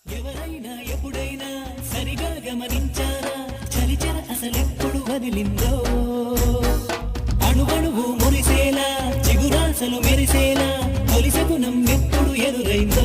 ఎవరైనా ఎప్పుడైనా సరిగా గమనించారా చలిచర అసలెప్పుడు వదిలిందో అణువణువు మురిసేలా చిగురాసలు మెరిసేలా తొలిసగుణం ఎప్పుడు ఎదురైందో